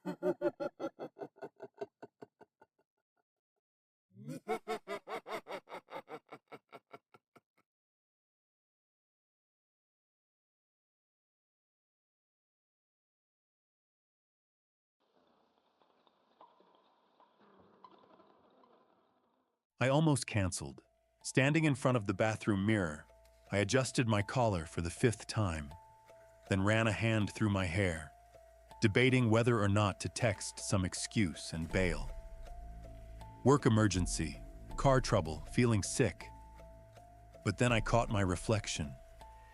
I almost canceled. Standing in front of the bathroom mirror, I adjusted my collar for the 5th time, then ran a hand through my hair, debating whether or not to text some excuse and bail. Work emergency, car trouble, feeling sick. But then I caught my reflection.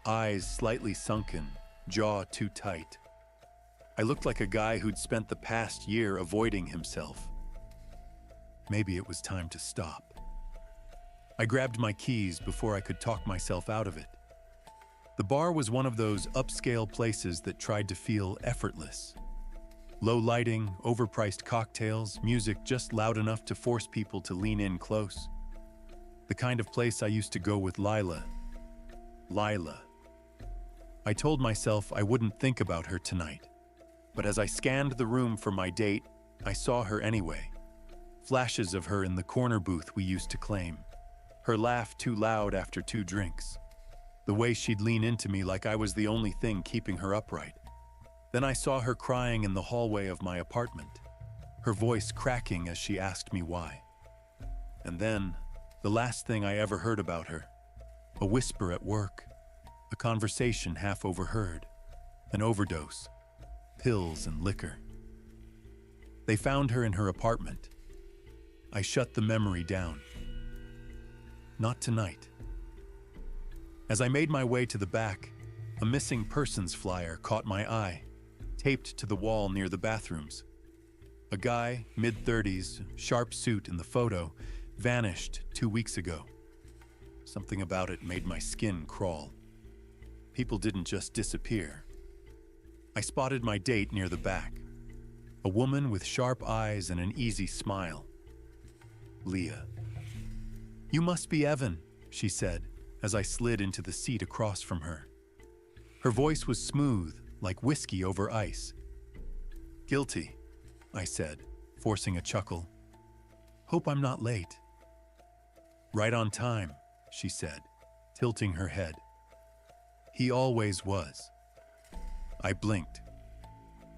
Eyes slightly sunken, jaw too tight. I looked like a guy who'd spent the past year avoiding himself. Maybe it was time to stop. I grabbed my keys before I could talk myself out of it. The bar was one of those upscale places that tried to feel effortless. Low lighting, overpriced cocktails, music just loud enough to force people to lean in close. The kind of place I used to go with Lila. I told myself I wouldn't think about her tonight. But as I scanned the room for my date, I saw her anyway. Flashes of her in the corner booth we used to claim. Her laugh too loud after 2 drinks. The way she'd lean into me like I was the only thing keeping her upright. Then I saw her crying in the hallway of my apartment, her voice cracking as she asked me why. And then, the last thing I ever heard about her, a whisper at work, a conversation half overheard, an overdose, pills and liquor. They found her in her apartment. I shut the memory down. Not tonight. As I made my way to the back, a missing persons flyer caught my eye, taped to the wall near the bathrooms. A guy, mid-30s, sharp suit in the photo, vanished 2 weeks ago. Something about it made my skin crawl. People didn't just disappear. I spotted my date near the back. A woman with sharp eyes and an easy smile. Leah. "You must be Evan," she said, as I slid into the seat across from her. Her voice was smooth, like whiskey over ice. "Guilty," I said, forcing a chuckle. "Hope I'm not late." "Right on time," she said, tilting her head. "He always was." I blinked.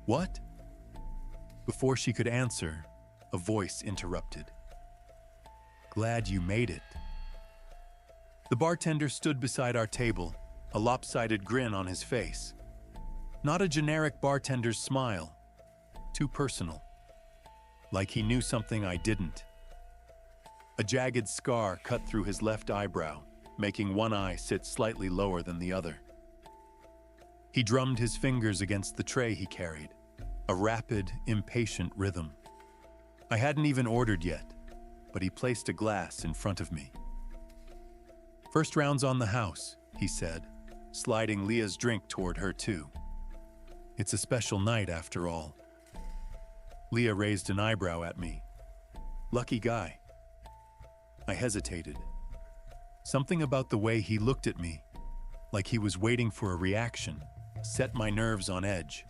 "What?" Before she could answer, a voice interrupted. "Glad you made it." The bartender stood beside our table, a lopsided grin on his face. Not a generic bartender's smile, too personal. Like he knew something I didn't. A jagged scar cut through his left eyebrow, making one eye sit slightly lower than the other. He drummed his fingers against the tray he carried, a rapid, impatient rhythm. I hadn't even ordered yet, but he placed a glass in front of me. "First round's on the house," he said, sliding Leah's drink toward her too. "It's a special night after all." Leah raised an eyebrow at me. "Lucky guy." I hesitated. Something about the way he looked at me, like he was waiting for a reaction, set my nerves on edge.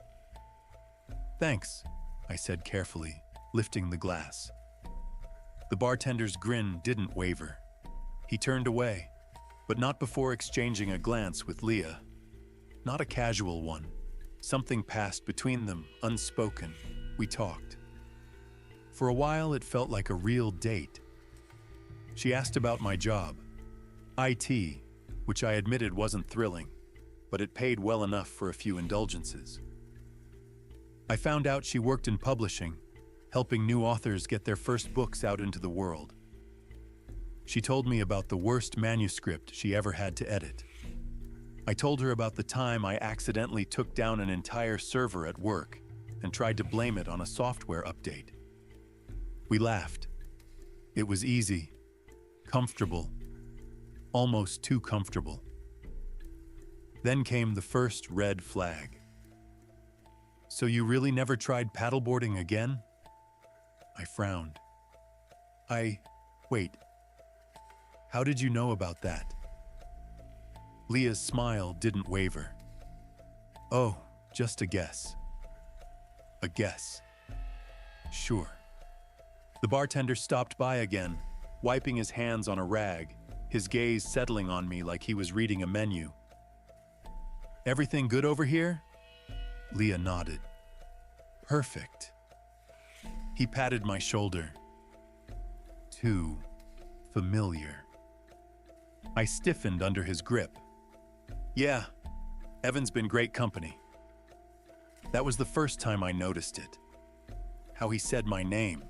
"Thanks," I said carefully, lifting the glass. The bartender's grin didn't waver. He turned away, but not before exchanging a glance with Leah. Not a casual one. Something passed between them, unspoken. We talked. For a while, it felt like a real date. She asked about my job, IT, which I admitted wasn't thrilling, but it paid well enough for a few indulgences. I found out she worked in publishing, helping new authors get their first books out into the world. She told me about the worst manuscript she ever had to edit. I told her about the time I accidentally took down an entire server at work and tried to blame it on a software update. We laughed. It was easy, comfortable, almost too comfortable. Then came the first red flag. "So you really never tried paddleboarding again?" I frowned. Wait. How did you know about that?" Leah's smile didn't waver. "Oh, just a guess." "A guess." Sure. The bartender stopped by again, wiping his hands on a rag, his gaze settling on me like he was reading a menu. Everything good over here? Leah nodded. Perfect. He patted my shoulder. Too familiar. I stiffened under his grip. Yeah, Evan's been great company. That was the first time I noticed it. How he said my name.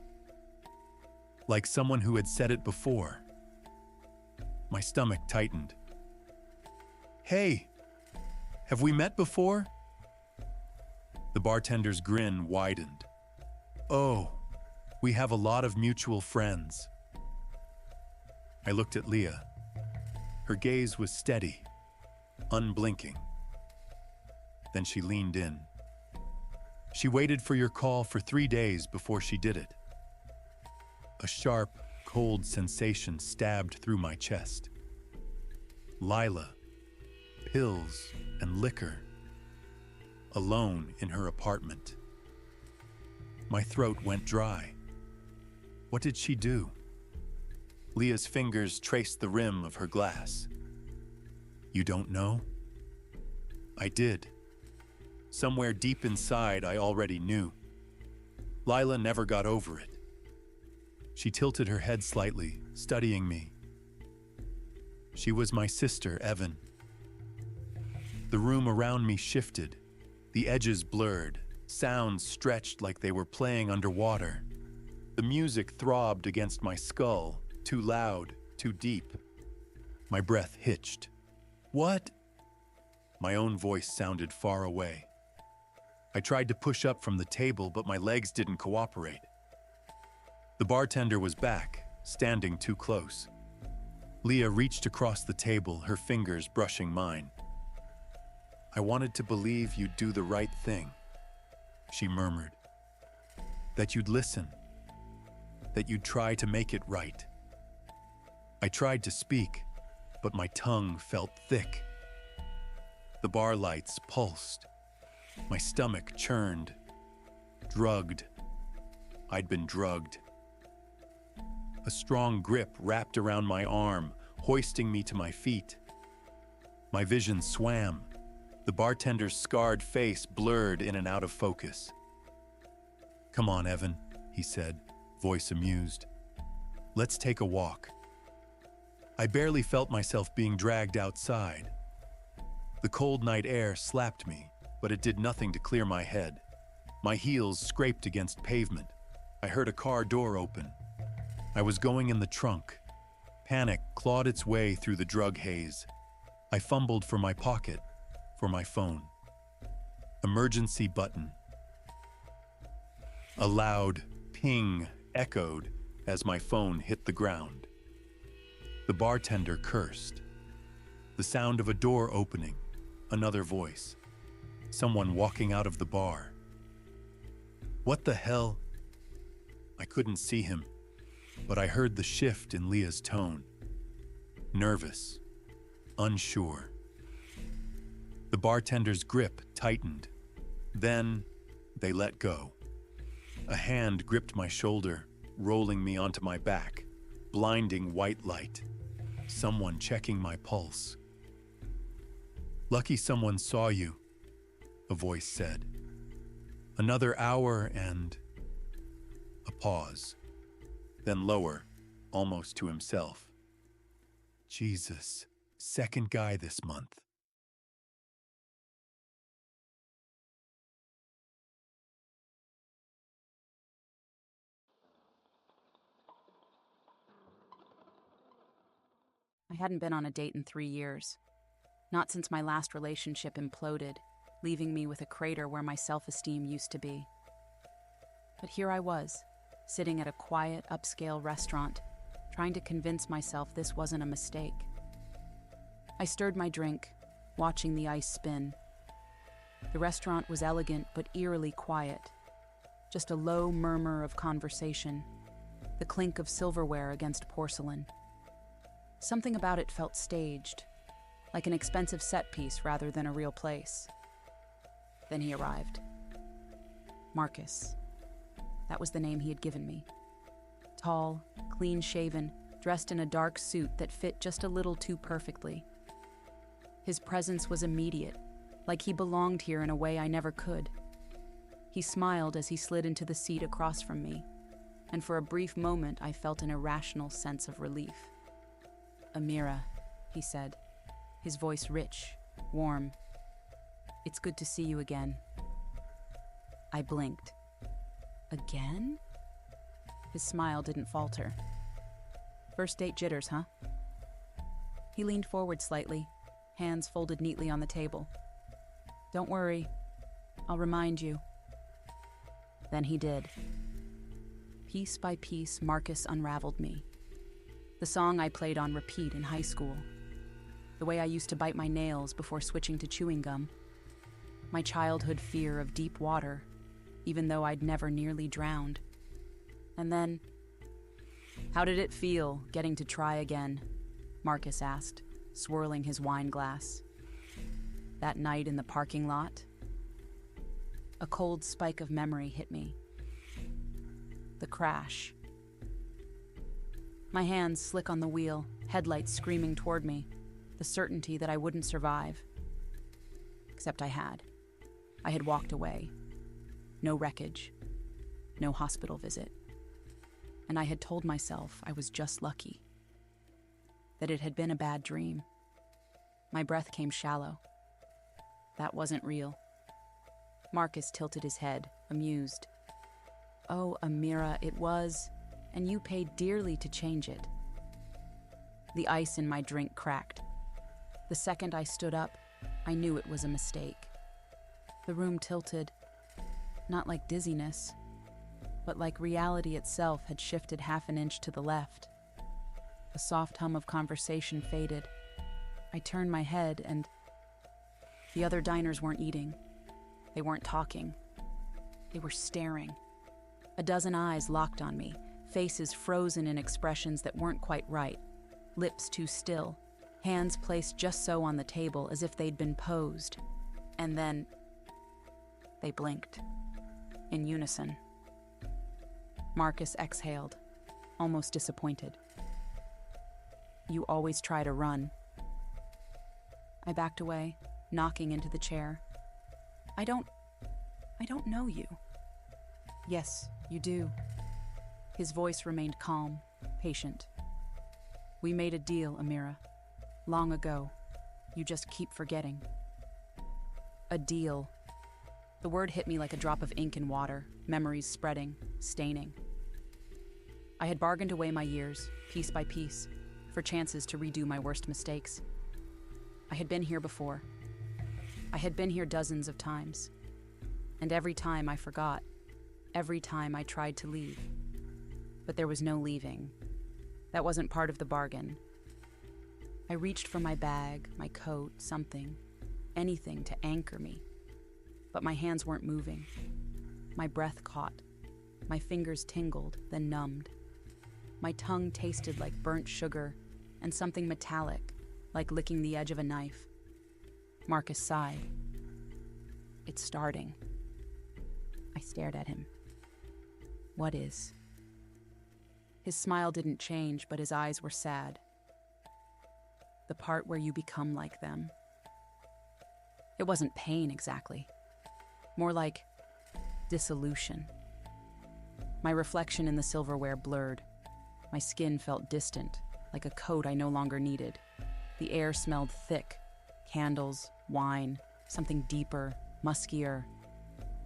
Like someone who had said it before. My stomach tightened. Hey, have we met before? The bartender's grin widened. Oh, we have a lot of mutual friends. I looked at Leah. Her gaze was steady, unblinking. Then she leaned in. She waited for your call for 3 days before she did it. A sharp, cold sensation stabbed through my chest. Lila, pills, and liquor. Alone in her apartment. My throat went dry. What did she do? Leah's fingers traced the rim of her glass. You don't know? I did. Somewhere deep inside, I already knew. Lila never got over it. She tilted her head slightly, studying me. She was my sister, Evan. The room around me shifted, the edges blurred, sounds stretched like they were playing underwater. The music throbbed against my skull, too loud, too deep. My breath hitched. What? My own voice sounded far away. I tried to push up from the table, but my legs didn't cooperate. The bartender was back, standing too close. Leah reached across the table, her fingers brushing mine. I wanted to believe you'd do the right thing, she murmured. That you'd listen. That you'd try to make it right. I tried to speak, but my tongue felt thick. The bar lights pulsed. My stomach churned. Drugged. I'd been drugged. A strong grip wrapped around my arm, hoisting me to my feet. My vision swam. The bartender's scarred face blurred in and out of focus. Come on, Evan, he said, voice amused. Let's take a walk. I barely felt myself being dragged outside. The cold night air slapped me, but it did nothing to clear my head. My heels scraped against pavement. I heard a car door open. I was going in the trunk. Panic clawed its way through the drug haze. I fumbled for my pocket, for my phone. Emergency button. A loud ping echoed as my phone hit the ground. The bartender cursed. The sound of a door opening, another voice. Someone walking out of the bar. What the hell? I couldn't see him, but I heard the shift in Leah's tone. Nervous, unsure. The bartender's grip tightened. Then they let go. A hand gripped my shoulder, rolling me onto my back. Blinding white light. Someone checking my pulse. Lucky someone saw you, a voice said. Another hour and... A pause. Then lower, almost to himself. Jesus, second guy this month. I hadn't been on a date in 3 years. Not since my last relationship imploded, leaving me with a crater where my self-esteem used to be. But here I was, sitting at a quiet, upscale restaurant, trying to convince myself this wasn't a mistake. I stirred my drink, watching the ice spin. The restaurant was elegant but eerily quiet. Just a low murmur of conversation, the clink of silverware against porcelain. Something about it felt staged, like an expensive set piece rather than a real place. Then he arrived. Marcus. That was the name he had given me. Tall, clean-shaven, dressed in a dark suit that fit just a little too perfectly. His presence was immediate, like he belonged here in a way I never could. He smiled as he slid into the seat across from me, and for a brief moment I felt an irrational sense of relief. "Amira," he said, his voice rich, warm. "It's good to see you again." I blinked. "Again?" His smile didn't falter. "First date jitters, huh?" He leaned forward slightly, hands folded neatly on the table. "Don't worry, I'll remind you." Then he did. Piece by piece, Marcus unraveled me. The song I played on repeat in high school. The way I used to bite my nails before switching to chewing gum. My childhood fear of deep water, even though I'd never nearly drowned. And then, "How did it feel, getting to try again?" Marcus asked, swirling his wine glass. "That night in the parking lot?" A cold spike of memory hit me. The crash. My hands slick on the wheel, headlights screaming toward me, the certainty that I wouldn't survive. Except I had. I had walked away. No wreckage. No hospital visit. And I had told myself I was just lucky. That it had been a bad dream. My breath came shallow. That wasn't real. Marcus tilted his head, amused. "Oh, Amira, it was, and you paid dearly to change it." The ice in my drink cracked. The second I stood up, I knew it was a mistake. The room tilted, not like dizziness, but like reality itself had shifted half an inch to the left. The soft hum of conversation faded. I turned my head and the other diners weren't eating. They weren't talking. They were staring. A dozen eyes locked on me, faces frozen in expressions that weren't quite right, lips too still, hands placed just so on the table as if they'd been posed. And then they blinked, in unison. Marcus exhaled, almost disappointed. "You always try to run." I backed away, knocking into the chair. I don't know you." "Yes, you do." His voice remained calm, patient. "We made a deal, Amira. Long ago. You just keep forgetting." A deal. The word hit me like a drop of ink in water, memories spreading, staining. I had bargained away my years, piece by piece, for chances to redo my worst mistakes. I had been here before. I had been here dozens of times. And every time I forgot. Every time I tried to leave. But there was no leaving. That wasn't part of the bargain. I reached for my bag, my coat, something, anything to anchor me. But my hands weren't moving. My breath caught. My fingers tingled, then numbed. My tongue tasted like burnt sugar and something metallic, like licking the edge of a knife. Marcus sighed. "It's starting." I stared at him. "What is?" His smile didn't change, but his eyes were sad. "The part where you become like them." It wasn't pain exactly. More like dissolution. My reflection in the silverware blurred. My skin felt distant, like a coat I no longer needed. The air smelled thick. Candles, wine, something deeper, muskier.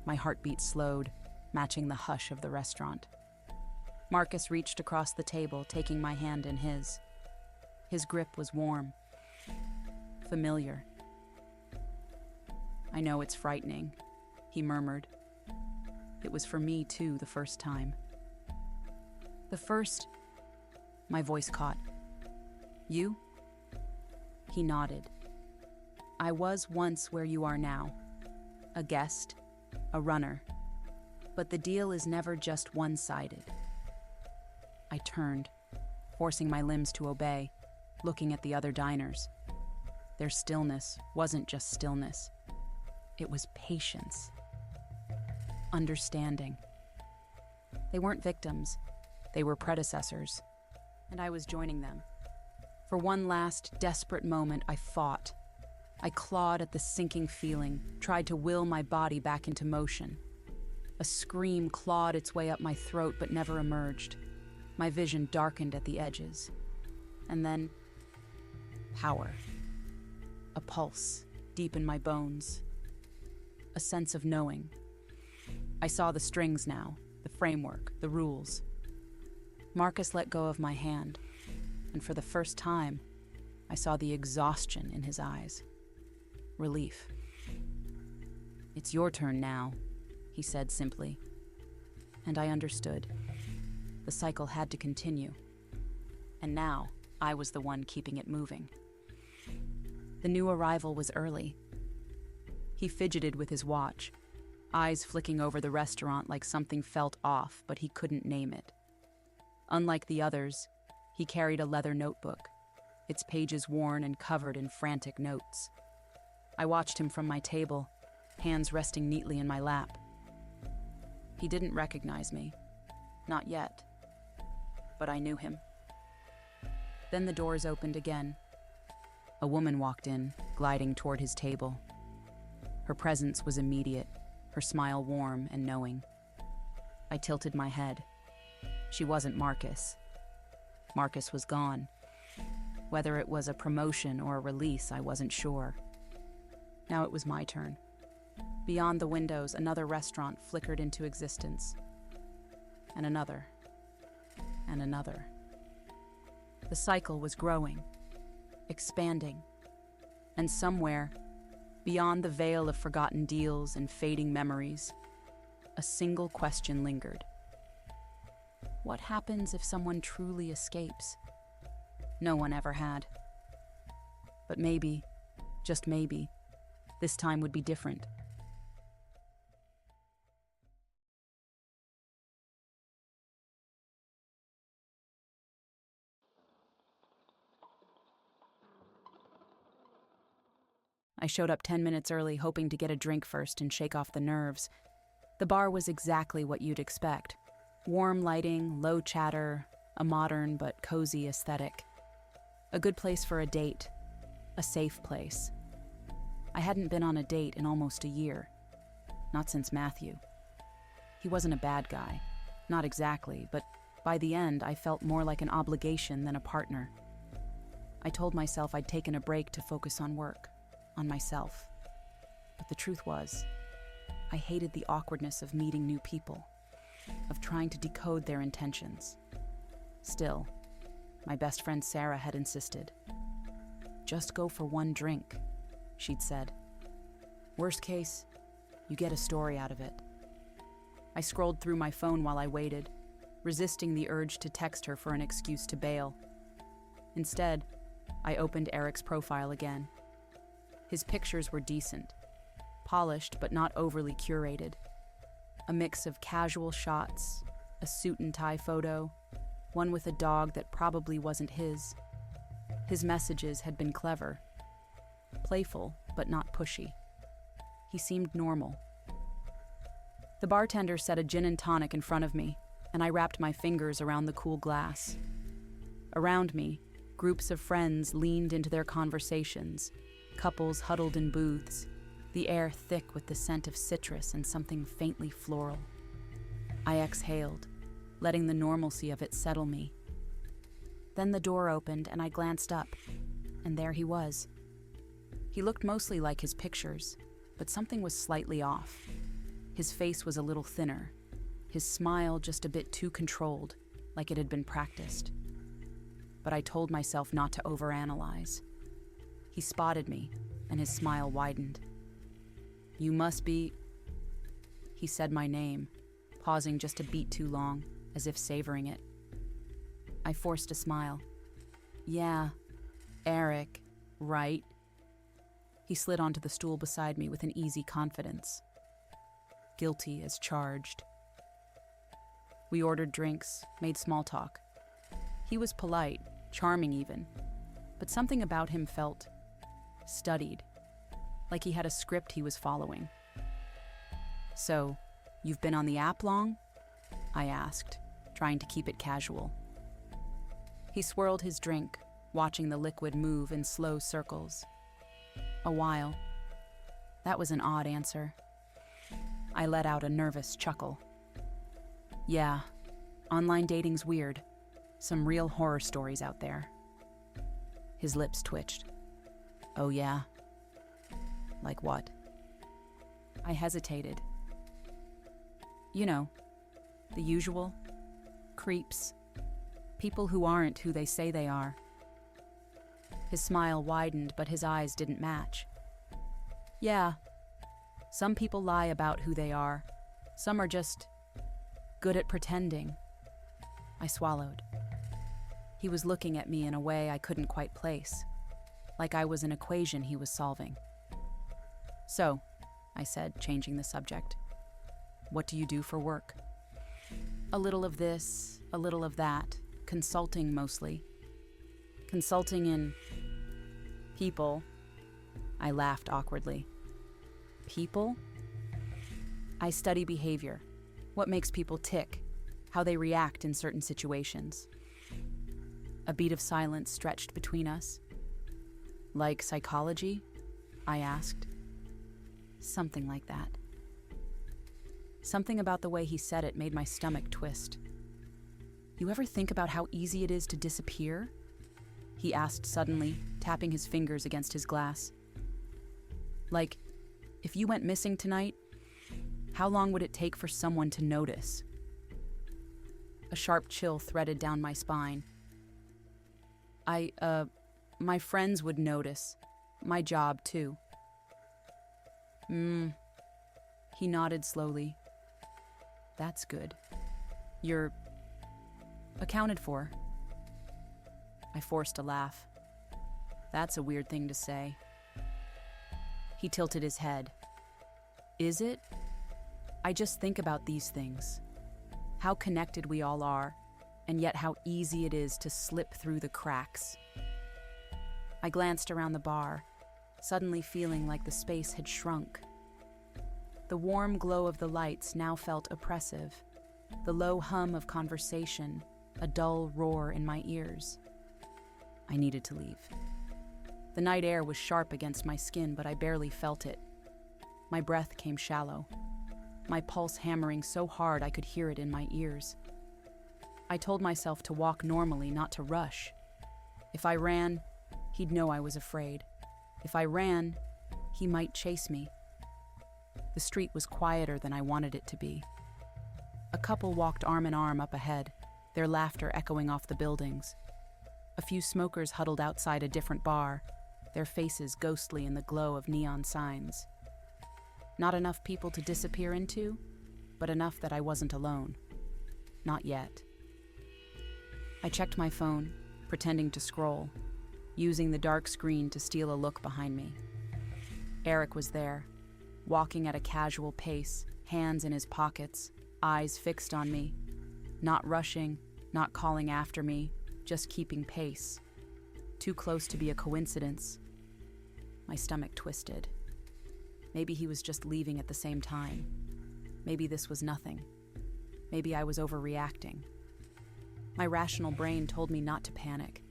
My heartbeat slowed, matching the hush of the restaurant. Marcus reached across the table, taking my hand in his. His grip was warm. Familiar. "I know it's frightening," he murmured. It was for me, too, the first time. The first... My voice caught. "You?" He nodded. "I was once where you are now. A guest, a runner. But the deal is never just one-sided." I turned, forcing my limbs to obey, looking at the other diners. Their stillness wasn't just stillness. It was patience. Understanding. They weren't victims, they were predecessors, and I was joining them. For one last, desperate moment, I fought. I clawed at the sinking feeling, tried to will my body back into motion. A scream clawed its way up my throat but never emerged. My vision darkened at the edges. And then, power. A pulse, deep in my bones. A sense of knowing. I saw the strings now, the framework, the rules. Marcus let go of my hand, and for the first time, I saw the exhaustion in his eyes. Relief. "It's your turn now," he said simply. And I understood. The cycle had to continue. And now, I was the one keeping it moving. The new arrival was early. He fidgeted with his watch, eyes flicking over the restaurant like something felt off, but he couldn't name it. Unlike the others, he carried a leather notebook, its pages worn and covered in frantic notes. I watched him from my table, hands resting neatly in my lap. He didn't recognize me. Not yet. But I knew him. Then the doors opened again. A woman walked in, gliding toward his table. Her presence was immediate, her smile warm and knowing. I tilted my head. She wasn't Marcus. Marcus was gone. Whether it was a promotion or a release, I wasn't sure. Now it was my turn. Beyond the windows, another restaurant flickered into existence. And another. And another. The cycle was growing, expanding. And somewhere, beyond the veil of forgotten deals and fading memories, a single question lingered. What happens if someone truly escapes? No one ever had. But maybe, just maybe, this time would be different. I showed up 10 minutes early, hoping to get a drink first and shake off the nerves. The bar was exactly what you'd expect. Warm lighting, low chatter, a modern but cozy aesthetic. A good place for a date, a safe place. I hadn't been on a date in almost a year. Not since Matthew. He wasn't a bad guy. Not exactly, but by the end, I felt more like an obligation than a partner. I told myself I'd taken a break to focus on work. On myself. But the truth was, I hated the awkwardness of meeting new people, of trying to decode their intentions. Still, my best friend Sarah had insisted. "Just go for one drink," she'd said. "Worst case, you get a story out of it." I scrolled through my phone while I waited, resisting the urge to text her for an excuse to bail. Instead, I opened Eric's profile again. His pictures were decent, polished but not overly curated. A mix of casual shots, a suit and tie photo, one with a dog that probably wasn't his. His messages had been clever, playful but not pushy. He seemed normal. The bartender set a gin and tonic in front of me, and I wrapped my fingers around the cool glass. Around me, groups of friends leaned into their conversations, couples huddled in booths, the air thick with the scent of citrus and something faintly floral. I exhaled, letting the normalcy of it settle me. Then the door opened and I glanced up, and there he was. He looked mostly like his pictures, but something was slightly off. His face was a little thinner, his smile just a bit too controlled, like it had been practiced. But I told myself not to overanalyze. He spotted me, and his smile widened. "You must be..." He said my name, pausing just a beat too long, as if savoring it. I forced a smile. "Yeah, Eric, right?" He slid onto the stool beside me with an easy confidence. Guilty as charged. We ordered drinks, made small talk. He was polite, charming even, but something about him felt studied, like he had a script he was following. "So, you've been on the app long?" I asked, trying to keep it casual. He swirled his drink, watching the liquid move in slow circles. A while. That was an odd answer. I let out a nervous chuckle. Yeah, online dating's weird. Some real horror stories out there. His lips twitched. Oh yeah? Like what? I hesitated. You know, the usual. Creeps. People who aren't who they say they are. His smile widened, but his eyes didn't match. Yeah. Some people lie about who they are. Some are just good at pretending. I swallowed. He was looking at me in a way I couldn't quite place, like I was an equation he was solving. So, I said, changing the subject, what do you do for work? A little of this, a little of that, consulting mostly. Consulting in people. I laughed awkwardly. People? I study behavior, what makes people tick, how they react in certain situations. A beat of silence stretched between us. Like psychology? I asked. Something like that. Something about the way he said it made my stomach twist. You ever think about how easy it is to disappear? He asked suddenly, tapping his fingers against his glass. Like, if you went missing tonight, how long would it take for someone to notice? A sharp chill threaded down my spine. My friends would notice. My job, too. He nodded slowly. That's good. You're accounted for. I forced a laugh. That's a weird thing to say. He tilted his head. Is it? I just think about these things. How connected we all are, and yet how easy it is to slip through the cracks. I glanced around the bar, suddenly feeling like the space had shrunk. The warm glow of the lights now felt oppressive, the low hum of conversation, a dull roar in my ears. I needed to leave. The night air was sharp against my skin, but I barely felt it. My breath came shallow, my pulse hammering so hard I could hear it in my ears. I told myself to walk normally, not to rush. If I ran, he'd know I was afraid. If I ran, he might chase me. The street was quieter than I wanted it to be. A couple walked arm in arm up ahead, their laughter echoing off the buildings. A few smokers huddled outside a different bar, their faces ghostly in the glow of neon signs. Not enough people to disappear into, but enough that I wasn't alone. Not yet. I checked my phone, pretending to scroll, using the dark screen to steal a look behind me. Eric was there, walking at a casual pace, hands in his pockets, eyes fixed on me, not rushing, not calling after me, just keeping pace. Too close to be a coincidence. My stomach twisted. Maybe he was just leaving at the same time. Maybe this was nothing. Maybe I was overreacting. My rational brain told me not to panic,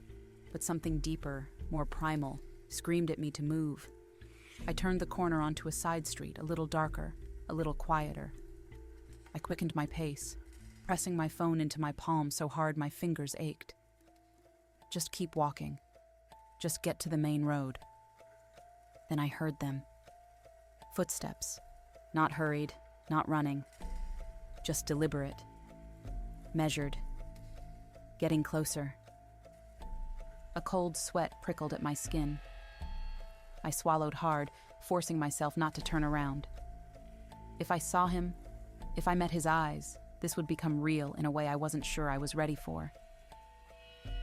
but something deeper, more primal, screamed at me to move. I turned the corner onto a side street, a little darker, a little quieter. I quickened my pace, pressing my phone into my palm so hard my fingers ached. Just keep walking. Just get to the main road. Then I heard them. Footsteps. Not hurried, not running. Just deliberate. Measured. Getting closer. A cold sweat prickled at my skin. I swallowed hard, forcing myself not to turn around. If I saw him, if I met his eyes, this would become real in a way I wasn't sure I was ready for.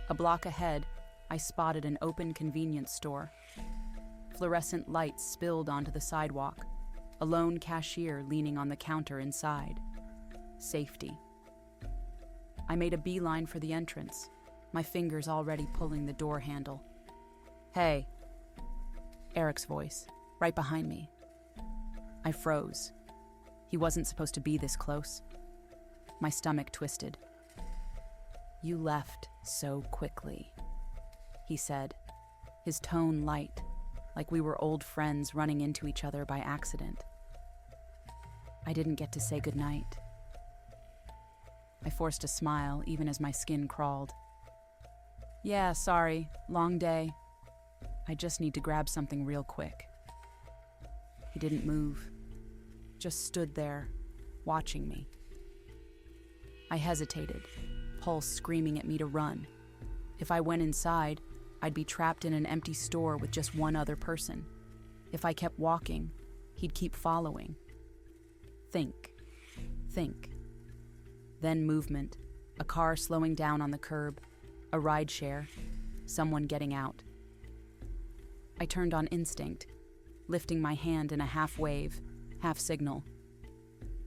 A block ahead, I spotted an open convenience store. Fluorescent lights spilled onto the sidewalk, a lone cashier leaning on the counter inside. Safety. I made a beeline for the entrance, my fingers already pulling the door handle. Hey. Eric's voice, right behind me. I froze. He wasn't supposed to be this close. My stomach twisted. "You left so quickly," he said, his tone light, like we were old friends running into each other by accident. I didn't get to say goodnight. I forced a smile, even as my skin crawled. "Yeah, sorry, long day. I just need to grab something real quick." He didn't move, just stood there, watching me. I hesitated, pulse screaming at me to run. If I went inside, I'd be trapped in an empty store with just one other person. If I kept walking, he'd keep following. Think. Then movement, a car slowing down on the curb, a rideshare, someone getting out. I turned on instinct, lifting my hand in a half wave, half signal.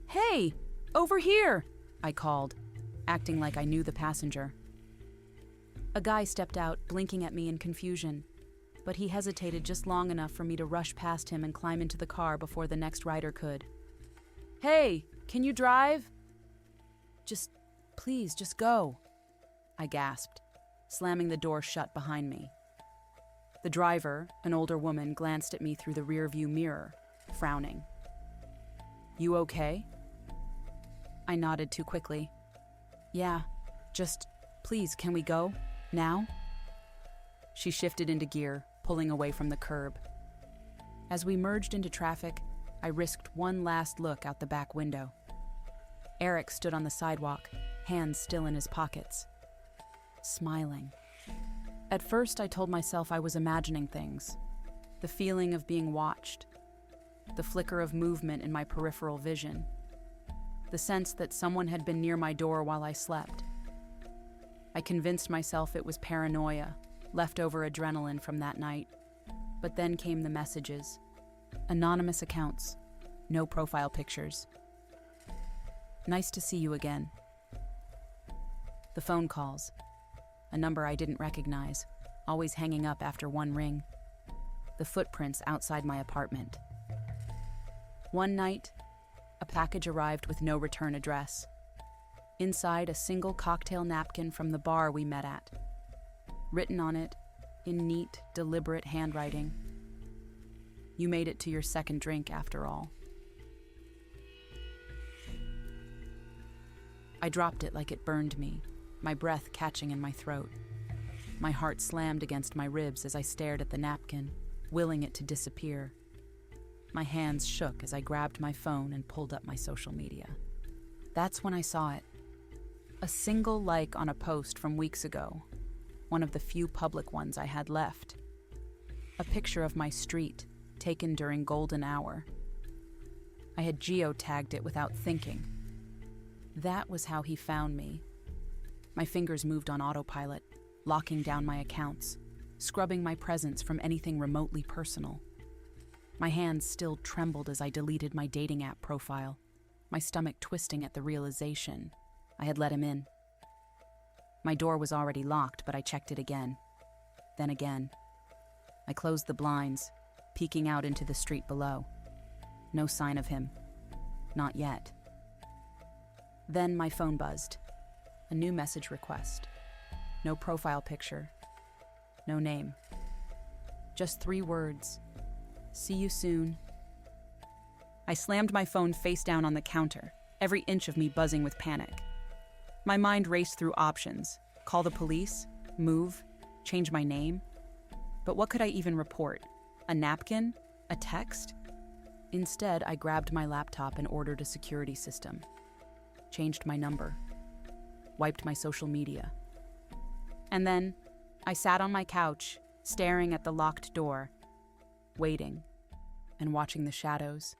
"Hey, over here!" I called, acting like I knew the passenger. A guy stepped out, blinking at me in confusion, but he hesitated just long enough for me to rush past him and climb into the car before the next rider could. "Hey, can you drive?" Please, just go," I gasped, slamming the door shut behind me. The driver, an older woman, glanced at me through the rearview mirror, frowning. "You okay?" I nodded too quickly. "Yeah, please, can we go? Now?" She shifted into gear, pulling away from the curb. As we merged into traffic, I risked one last look out the back window. Eric stood on the sidewalk, hands still in his pockets, smiling. At first, I told myself I was imagining things. The feeling of being watched, the flicker of movement in my peripheral vision, the sense that someone had been near my door while I slept. I convinced myself it was paranoia, leftover adrenaline from that night. But then came the messages. Anonymous accounts, no profile pictures. "Nice to see you again." The phone calls, a number I didn't recognize, always hanging up after one ring. The footprints outside my apartment. One night, a package arrived with no return address. Inside, a single cocktail napkin from the bar we met at. Written on it, in neat, deliberate handwriting, "You made it to your second drink after all." I dropped it like it burned me, my breath catching in my throat. My heart slammed against my ribs as I stared at the napkin, willing it to disappear. My hands shook as I grabbed my phone and pulled up my social media. That's when I saw it. A single like on a post from weeks ago, one of the few public ones I had left. A picture of my street, taken during golden hour. I had geotagged it without thinking. That was how he found me. My fingers moved on autopilot, locking down my accounts, scrubbing my presence from anything remotely personal. My hands still trembled as I deleted my dating app profile, my stomach twisting at the realization I had let him in. My door was already locked, but I checked it again. Then again. I closed the blinds, peeking out into the street below. No sign of him. Not yet. Then my phone buzzed. A new message request. No profile picture. No name. Just 3 words. "See you soon." I slammed my phone face down on the counter, every inch of me buzzing with panic. My mind raced through options. Call the police? Move? Change my name? But what could I even report? A napkin? A text? Instead, I grabbed my laptop and ordered a security system. Changed my number. Wiped my social media. And then, I sat on my couch, staring at the locked door, waiting and watching the shadows.